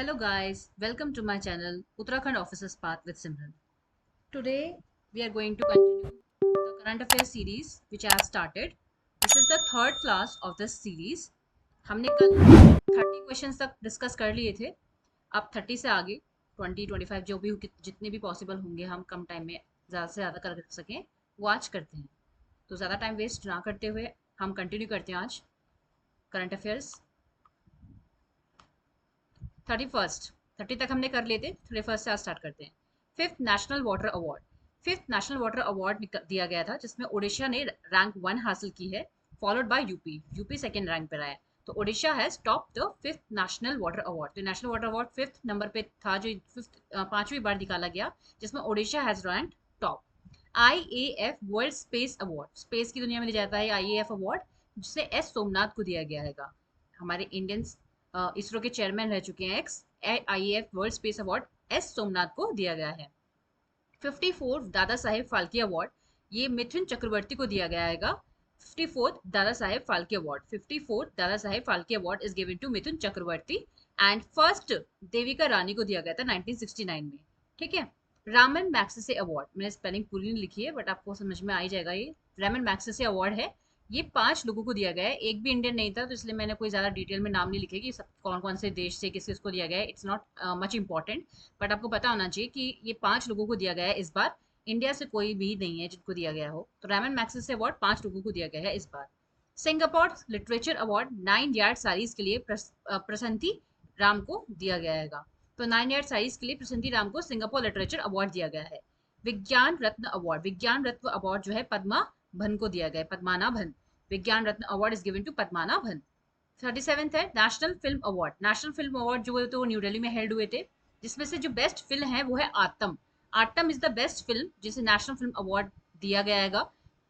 Hello guys, welcome to my channel Uttarakhand Officers Path with Simran. Today we are going to continue the current affairs series which I have started. This is the third class of this series. हमने कल 30 questions तक discuss कर लिए थे. अब 30 से आगे 20-25 जो भी जितने भी पॉसिबल होंगे हम कम टाइम में ज़्यादा से ज़्यादा कर सकें वो आज करते हैं. तो ज़्यादा टाइम वेस्ट ना करते हुए हम कंटिन्यू करते हैं आज करंट अफेयर्स. 30 तक हमने कर लिए थे. 31 से आज स्टार्ट करते हैं. फिफ्थ नेशनल वाटर अवार्ड दिया गया था जिसमें ओडिशा ने रैंक 1 हासिल की है, followed by UP second rank पर आया. तो Odisha has top the fifth national water award. तो national water award fifth number पे था जो पांचवी बार निकाला गया जिसमें Odisha has rank top. IAF world space award, space की दुनिया में दिया जाता है IAF अवार्ड, जिसे एस सोमनाथ को दिया गया है. हमारे इंडियन इसरो के चेयरमैन रह चुके हैं. X IAF world space award S Somnath को दिया गया है. 54 दादा साहेब फाल्के अवार्ड ये मिथुन चक्रवर्ती को दिया गया है. 54th Dada Saheb Phalke award, 54th Dada Saheb Phalke award is given to Mithun Chakraborty. And first Devika Rani को दिया गया था 1969 में. ठीक है. रामन मैग्सेसे अवार्ड, मैंने स्पेलिंग पूरी नहीं लिखी है बट आपको समझ में आ ही जाएगा. ये रामन मैग्सेसे अवार्ड है. ये 5 लोगों को दिया गया है, एक भी इंडियन नहीं था तो इसलिए मैंने कोई ज़्यादा डिटेल में नाम नहीं लिखे कि सब कौन कौन से देश से किस किसको दिया गया है. It's not much important, but आपको पता होना चाहिए कि ये 5 लोगों को दिया गया है इस बार. इंडिया से कोई भी नहीं है जिनको दिया गया हो. तो रामन मैग्सेसे अवार्ड 5 लोगों को दिया गया है इस बार. Singapore literature award 9 yard saris के लिए प्रसंति राम को दिया गया है. तो 9 यार्ड साड़ीज के लिए प्रसंति राम को सिंगापुर लिटरेचर अवार्ड दिया गया है. विज्ञान रत्न अवार्ड, विज्ञान रत्न अवार्ड जो है पद्मा भन को दिया गया है, पद्माना भन. विज्ञान रत्न अवार्ड इज गिवन टू पद्माना भन. 37th है national film award. National film award जो है तो न्यू दिल्ली में हेल्ड हुए थे, जिसमें से जो बेस्ट फिल्म है वो है आतम. आतम इज द बेस्ट फिल्म जिसे नेशनल फिल्म अवार्ड दिया गया है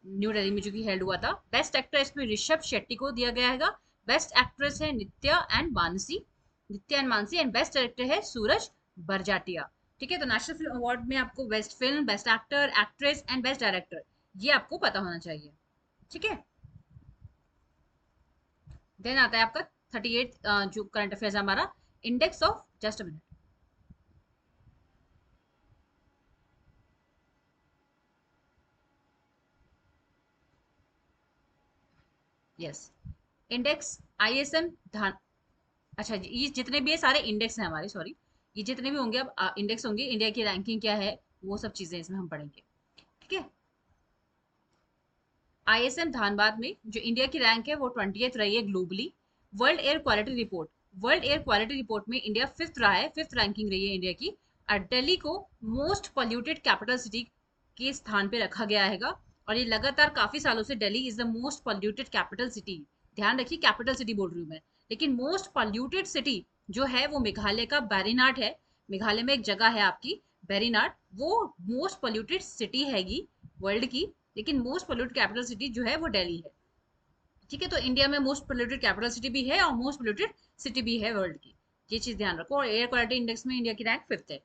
न्यू दिल्ली में जो कि हेल्ड हुआ था. बेस्ट एक्टर इसमें ऋषभ शेट्टी को दिया गया है. बेस्ट एक्ट्रेस है Nithya and Manasi. And best director है सूरज बरजाटिया. ठीक है. तो नेशनल फिल्म अवार्ड में आपको best film, best actor, actress and best director ये आपको पता होना चाहिए. ठीक है. देन आता है आपका 38 जो करंट अफेयर्स है हमारा, index of, just a minute. Yes, index ISM धान. अच्छा जी, ये जितने भी है सारे इंडेक्स हैं हमारे, सॉरी. ये जितने भी होंगे अब इंडेक्स होंगे, इंडिया की रैंकिंग क्या है वो सब चीजें इसमें हम पढ़ेंगे. ठीक है. ISM धनबाद में जो इंडिया की रैंक है वो 20th रही है globally. World air quality report, world air quality report में इंडिया फिफ्थ रहा है, फिफ्थ रैंकिंग रही है इंडिया की. और दिल्ली को मोस्ट पॉल्यूटेड कैपिटल सिटी के स्थान पे रखा गया है. और ये लगातार काफी सालों से Delhi is the most polluted capital city. ध्यान रखिए कैपिटल सिटी बोल रही हूँ मैं, लेकिन मोस्ट पॉल्यूटेड सिटी जो है वो मेघालय का बैरीनाट है. मेघालय में एक जगह है आपकी बैरीनाट, वो मोस्ट पॉल्यूटेड सिटी हैगी वर्ल्ड की. लेकिन मोस्ट पोल्यूटेड कैपिटल सिटी जो है वो दिल्ली है. ठीक है. तो इंडिया में मोस्ट पोल्यूटेड कैपिटल सिटी भी है और मोस्ट पोल्यूटेड सिटी भी है वर्ल्ड की. ये चीज ध्यान रखो. और एयर क्वालिटी इंडेक्स में इंडिया की रैंक फिफ्थ है.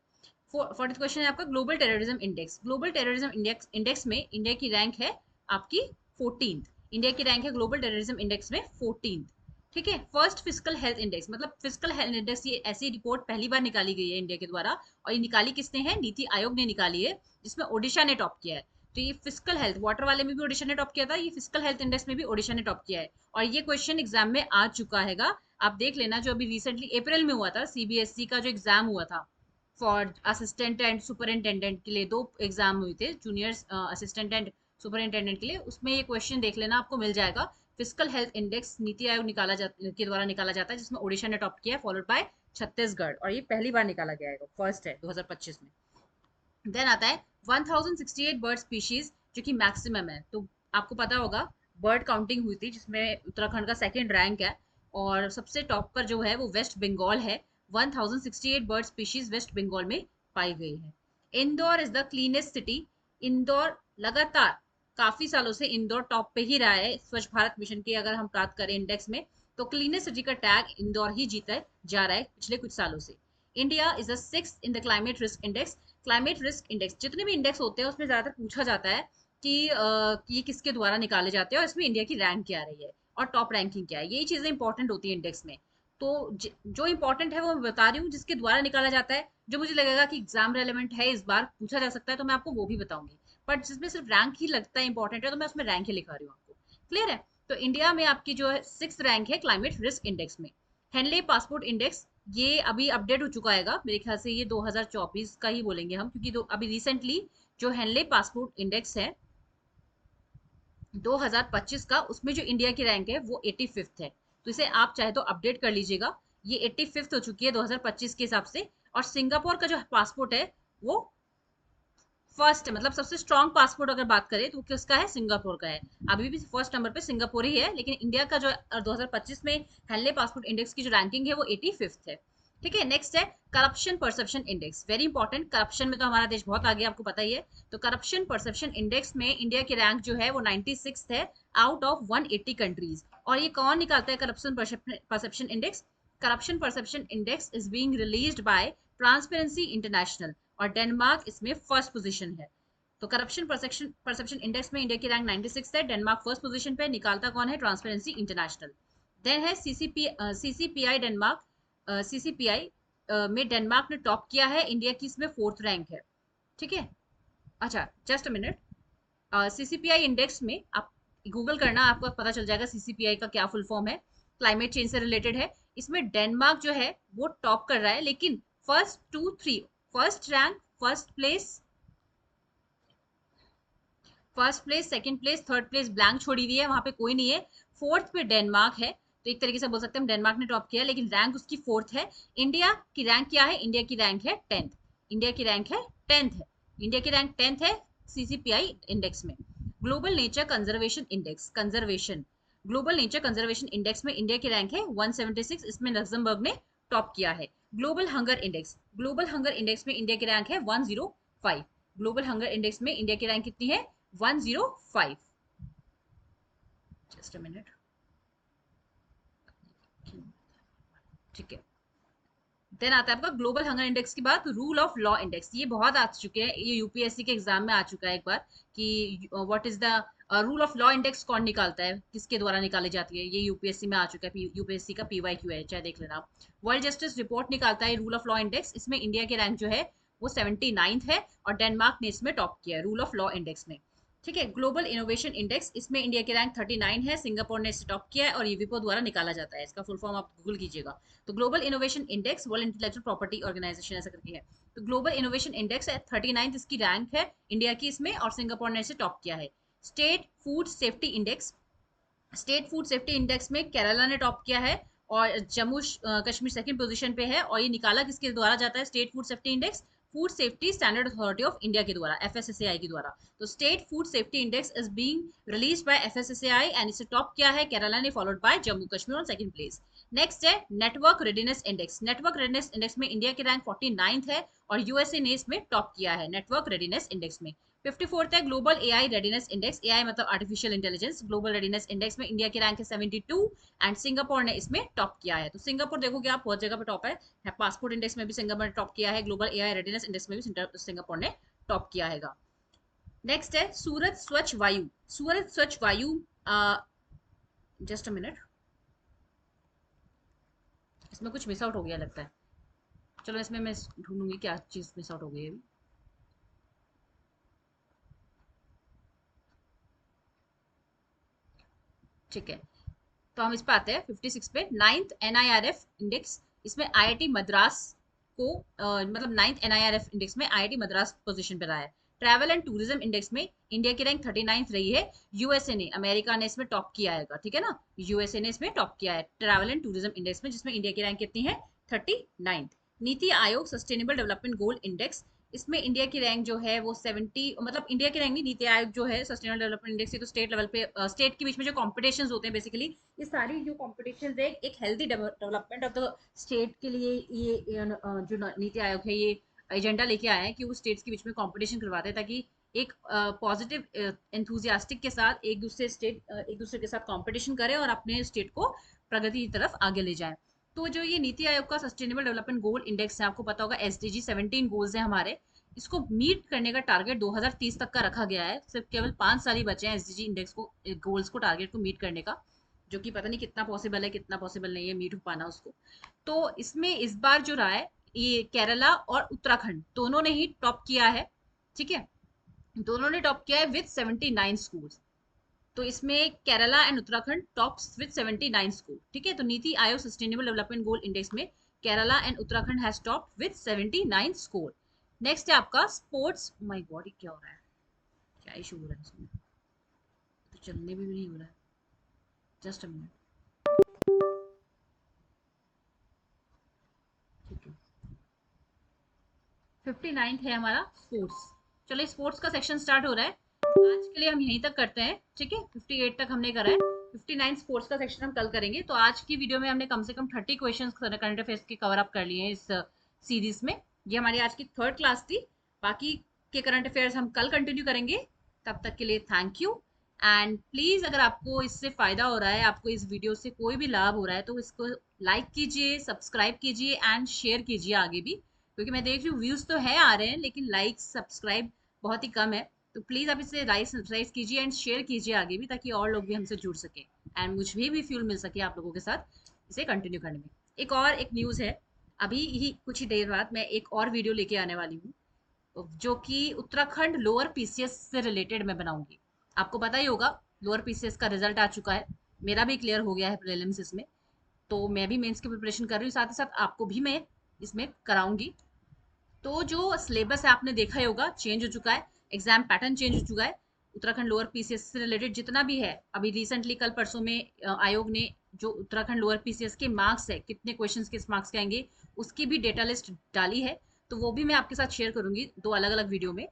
40th क्वेश्चन है आपका global terrorism index. Global terrorism index में इंडिया की रैंक है आपकी 14th. इंडिया की रैंक है ग्लोबल टेररिज्म इंडेक्स में 14th. ठीक है. फर्स्ट फिजिकल हेल्थ इंडेक्स, मतलब फिजिकल हेल्थ इंडेक्स, ये ऐसी रिपोर्ट पहली बार निकाली गई है इंडिया के द्वारा. और ये निकाली किसने है? नीति आयोग ने निकाली है, जिसमें ओडिशा ने टॉप किया है. तो ये फिजिकल हेल्थ, वाटर वाले में भी ओडिशा ने टॉप किया था, ये फिजिकल हेल्थ इंडेक्स में भी ओडिशा ने टॉप किया है. और ये क्वेश्चन एग्जाम में आ चुका हैगा. आप देख लेना, जो अभी रिसेंटली अप्रैल में हुआ था CBSE का जो एग्जाम हुआ था फॉर असिस्टेंट एंड सुपरिंटेंडेंट के लिए, 2 एग्जाम हुए थे जूनियर असिस्टेंट एंड सुपरिंटेंडेंट के लिए. उसमें ये क्वेश्चन देख लेना, आपको मिल जाएगा. Physical health index NITI Aayog के द्वारा निकाला जाता है, जिसमें ओडिशा ने टॉप किया है, फॉलोड बाय छत्तीसगढ़. और ये पहली बार निकाला गया है, फर्स्ट है 2025 में. देन आता है 1068 बर्ड स्पीशीज जो कि मैक्सिमम है. तो आपको पता होगा बर्ड काउंटिंग हुई थी जिसमें उत्तराखंड का सेकंड रैंक है, और सबसे टॉप पर जो है वो वेस्ट बंगाल है. 1068 बर्ड स्पीशीज वेस्ट बंगाल में पाई गई है. Indore is the cleanest city. Indore लगातार काफी सालों से इंदौर टॉप पे ही रहा है स्वच्छ भारत मिशन की अगर हम बात करें इंडेक्स में. तो क्लीनेस्ट सिटी का टैग इंदौर ही जीता जा रहा है पिछले कुछ सालों से. India is the sixth in the climate risk index. Climate risk index, जितने भी इंडेक्स होते हैं उसमें ज्यादातर पूछा जाता है कि ये किसके द्वारा निकाले जाते हैं और इसमें इंडिया की रैंक क्या रही है और टॉप रैंकिंग क्या है. यही चीजें इंपॉर्टेंट होती है इंडेक्स में. तो जो इंपॉर्टेंट है वो मैं बता रही हूँ, जिसके द्वारा निकाला जाता है, जो मुझे लगेगा कि एग्जाम रेलेवेंट है, इस बार पूछा जा सकता है, तो मैं आपको वो भी बताऊंगी। बट जिसमें सिर्फ रैंक ही लगता है इंपॉर्टेंट है, तो मैं उसमें रैंक ही लिखा रही हूँ आपको। क्लियर है? तो इंडिया में आपकी जो है 6th रैंक है क्लाइमेट रिस्क इंडेक्स में। हेनले पासपोर्ट इंडेक्स, ये अभी अपडेट हो चुका है, मेरे ख्याल से ये 2024 का ही बोलेंगे हम, क्योंकि अभी रिसेंटली जो हेनले पासपोर्ट इंडेक्स है 2025 का, उसमें जो इंडिया की रैंक है वो 85th है। तो इसे आप चाहे तो अपडेट कर लीजिएगा। ये 85th हो चुकी है 2025 के हिसाब से। और सिंगापुर का जो पासपोर्ट है वो फर्स्ट है, मतलब सबसे स्ट्रॉन्ग पासपोर्ट अगर बात करें तो किसका है? सिंगापुर का है। अभी भी फर्स्ट नंबर पे सिंगापुर ही है, लेकिन इंडिया का जो 2025 में हेनले पासपोर्ट इंडेक्स की जो रैंकिंग है वो 85th है। ठीक है, नेक्स्ट है corruption perception index, very important. Corruption में तो हमारा देश बहुत आगे, आपको पता ही है। तो करप्शन परसेप्शन इंडेक्स में इंडिया की रैंक जो है वो 96th है आउट ऑफ 180 कंट्रीज। और ये कौन निकालता है corruption perception index? Corruption perception index is being released by transparency international, और डेनमार्क इसमें फर्स्ट पोजीशन है। तो करप्शन परसेप्शन परसेप्शन इंडेक्स में इंडिया की रैंक 96 है, डेनमार्क फर्स्ट पोजीशन पे, निकालता कौन है? Transparency international. देन है सीसीपीआई डेनमार्क। सीसीपीआई में डेनमार्क ने टॉप किया है, इंडिया की इसमें 4th रैंक है। ठीक है, अच्छा जस्ट अ मिनट। सीसीपीआई इंडेक्स में आप गूगल करना, आपको पता चल जाएगा सीसीपीआई का क्या फुल फॉर्म है। क्लाइमेट चेंज से रिलेटेड है। इसमें डेनमार्क जो है वो टॉप कर रहा है, लेकिन first to three, first rank, first place, second place, third place blank छोड़ी हुई है, वहां पे कोई नहीं है। 4th पे डेनमार्क है। तो एक तरीके से बोल सकते हैं हम डेनमार्क ने टॉप किया है, लेकिन रैंक उसकी 4th है। इंडिया की रैंक क्या है? इंडिया की रैंक है 10th। इंडिया की रैंक है 10th है। इंडिया की रैंक 10th है सीसीपीआई इंडेक्स में। Global nature conservation index, conservation, global nature conservation index में इंडिया की रैंक है 176, इसमें लग्जमबर्ग ने टॉप किया है। Global hunger index, global hunger index में इंडिया की रैंक है 105। ग्लोबल हंगर इंडेक्स में इंडिया की रैंक कितनी है? 105। Just a minute. ठीक है, देन आता है आपका ग्लोबल हंगर इंडेक्स के बाद रूल ऑफ लॉ इंडेक्स। ये बहुत आ चुके हैं, ये यूपीएससी के एग्जाम में आ चुका है एक बार कि what is the rule of law index, कौन निकालता है, किसके द्वारा निकाली जाती है। ये यूपीएससी में आ चुका है, यूपीएससी का पीवाईक्यू है, चाहे देख लेना आप। वर्ल्ड जस्टिस रिपोर्ट निकालता है रूल ऑफ लॉ इंडेक्स, इसमें इंडिया की रैंक जो है वो 79th है, और डेनमार्क ने इसमें टॉप किया है रूल ऑफ लॉ इंडेक्स में। ठीक है, ग्लोबल इनोवेशन इंडेक्स, इसमें इंडिया की रैंक 39 है, सिंगापुर ने इसे टॉप किया है, और ये विपो द्वारा निकाला जाता है। इसका फुल फॉर्म आप गूगल कीजिएगा। तो global innovation index world intellectual property organisation ऐसा करके है। तो ग्लोबल इनोवेशन इंडेक्स है 39th इसकी रैंक है इंडिया की इसमें, और सिंगापुर ने इसे टॉप किया है। State food safety index, state food safety index में केरला ने टॉप किया है, और जम्मू कश्मीर सेकंड पोजीशन पे है। और ये निकाला किसके द्वारा जाता है? State food safety index food safety standard authority of India के द्वारा, एफएसएसएआई के द्वारा। तो state food safety index is being release by FSSAI, and इसे टॉप किया है केरला ने, followed by Jammu Kashmir on second place. Next है network readiness index. Network readiness index में इंडिया की रैंक 49th है, और यूएसए ने इसमें टॉप किया है नेटवर्क रेडीनेस इंडेक्स में। 54th है global AI readiness index, AI मतलब artificial intelligence. Global readiness index में इंडिया की रैंक है 72, एंड सिंगापुर ने इसमें टॉप किया है। तो सिंगापुर देखोगे आप बहुत जगह पे टॉप है। पासपोर्ट इंडेक्स में भी सिंगापुर ने टॉप किया है, ग्लोबल एआई रेडीनेस इंडेक्स में भी सिंगापुर ने टॉप किया है। नेक्स्ट है सूरत स्वच्छ वायु। सूरत स्वच्छ वायु, जस्ट अ मिनट, इसमें कुछ मिस आउट हो गया लगता है। चलो इसमें मैं ढूंढूंगी क्या चीज मिस आउट हो गई है। ठीक है, तो हम इस पे आते हैं 56 पे, 9th एनआईआरएफ इंडेक्स। इसमें आईआईटी मद्रास को मतलब 9th एनआईआरएफ इंडेक्स में आईआईटी मद्रास पोजीशन पे रहा है। ट्रैवल एंड टूरिज्म इंडेक्स में इंडिया की रैंक 39th रही है, यूएसए ने, अमेरिका ने इसमें टॉप किया है। ठीक है ना, यूएसए ने इसमें टॉप किया है ट्रैवल एंड टूरिज्म इंडेक्स में, जिसमें इंडिया की रैंक कितनी है? 39th। NITI Aayog sustainable development goal index, इसमें इंडिया की रैंक जो है वो 70, मतलब इंडिया की रैंक नहीं, नीति आयोग जो है सस्टेनेबल डेवलपमेंट इंडेक्स, ये तो स्टेट लेवल पे, स्टेट के बीच में जो कॉम्पिटिशन्स होते हैं बेसिकली, ये सारी जो कॉम्पिटिशन है एक healthy development of the state के लिए, जो नीति आयोग है ये एजेंडा लेके आया है कि वो स्टेट्स के बीच में कंपटीशन करवाते हैं, ताकि एक पॉजिटिव एंथुजियास्टिक के साथ एक दूसरे के साथ कंपटीशन करें, और अपने स्टेट को प्रगति की तरफ आगे ले जाएं। तो जो ये नीति आयोग का सस्टेनेबल डेवलपमेंट गोल इंडेक्स है, आपको पता होगा एसडीजी 17 गोल्स हैं हमारे, इसको मीट करने का टारगेट 2030 तक का रखा गया है। सिर्फ केवल 5 साल ही बचे हैं एसडीजी इंडेक्स को, गोल्स को, टारगेट को मीट करने का। जो कि पता नहीं कितना पॉसिबल है कितना पॉसिबल नहीं है मीट हो पाना उसको। तो इसमें इस बार जो रहा है, ये केरला और उत्तराखंड दोनों ने ही टॉप किया है। ठीक है, दोनों ने टॉप किया है विद 79 स्कोर। तो इसमें Kerala and Uttarakhand tops with 79 score. ठीक है, तो NITI Aayog sustainable development goal index में Kerala and Uttarakhand has top with 79 score. Next है आपका स्पोर्ट्स। माय गॉड, क्या हो रहा है, क्या इशू हो रहा है इसमें, तो चलने भी नहीं हो रहा है। Just a minute. ठीक है, 59 है हमारा स्पोर्ट्स। चलो स्पोर्ट्स का सेक्शन स्टार्ट हो रहा है। आज के लिए हम यहीं तक करते हैं। ठीक है, 58 तक हमने करा है, 59 स्पोर्ट्स का सेक्शन हम कल करेंगे। तो आज की वीडियो में हमने कम से कम 30 क्वेश्चंस करंट अफेयर्स के कवर अप कर लिए हैं इस सीरीज में। ये हमारी आज की थर्ड क्लास थी। बाकी के करंट अफेयर्स हम कल कंटिन्यू करेंगे। तब तक के लिए थैंक यू। एंड प्लीज, अगर आपको इससे फायदा हो रहा है, आपको इस वीडियो से कोई भी लाभ हो रहा है, तो इसको लाइक कीजिए, सब्सक्राइब कीजिए एंड शेयर कीजिए आगे भी। क्योंकि मैं देख रही हूँ व्यूज तो है आ रहे हैं, लेकिन लाइक सब्सक्राइब बहुत ही कम है। तो प्लीज आप इसे राइस कीजिए एंड शेयर कीजिए आगे भी, ताकि और लोग भी हमसे जुड़ सके एंड मुझे भी फ्यूल मिल सके आप लोगों के साथ इसे कंटिन्यू करने में। एक न्यूज़ है, अभी ही कुछ ही देर बाद मैं एक और वीडियो लेके आने वाली हूँ, जो कि उत्तराखंड लोअर पीसीएस से रिलेटेड मैं बनाऊंगी। आपको पता ही होगा, लोअर पीसीएस का रिजल्ट आ चुका है, मेरा भी क्लियर हो गया है प्रीलिम्स इसमें। तो मैं भी मेंस की प्रिपरेशन कर रही हूँ, साथ ही साथ आपको भी मैं इसमें कराऊंगी। तो जो सिलेबस है आपने देखा ही होगा, चेंज हो चुका है, एग्जाम पैटर्न चेंज हो चुका है। उत्तराखंड लोअर पीसीएस से रिलेटेड जितना भी है, अभी रिसेंटली कल परसों में आयोग ने जो उत्तराखंड लोअर पीसीएस के मार्क्स है, कितने क्वेश्चंस किस मार्क्स के आएंगे, उसकी भी डेटा लिस्ट डाली है। तो वो भी मैं आपके साथ शेयर करूंगी दो अलग अलग वीडियो में।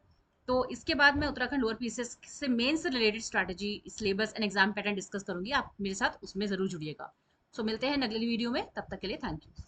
तो इसके बाद मैं उत्तराखंड लोअर पीसीएस से मेन से related strategy, syllabus and exam pattern discuss करूंगी। आप मेरे साथ उसमें जरूर जुड़िएगा। सो मिलते हैं अगली वीडियो में, तब तक के लिए थैंक यू।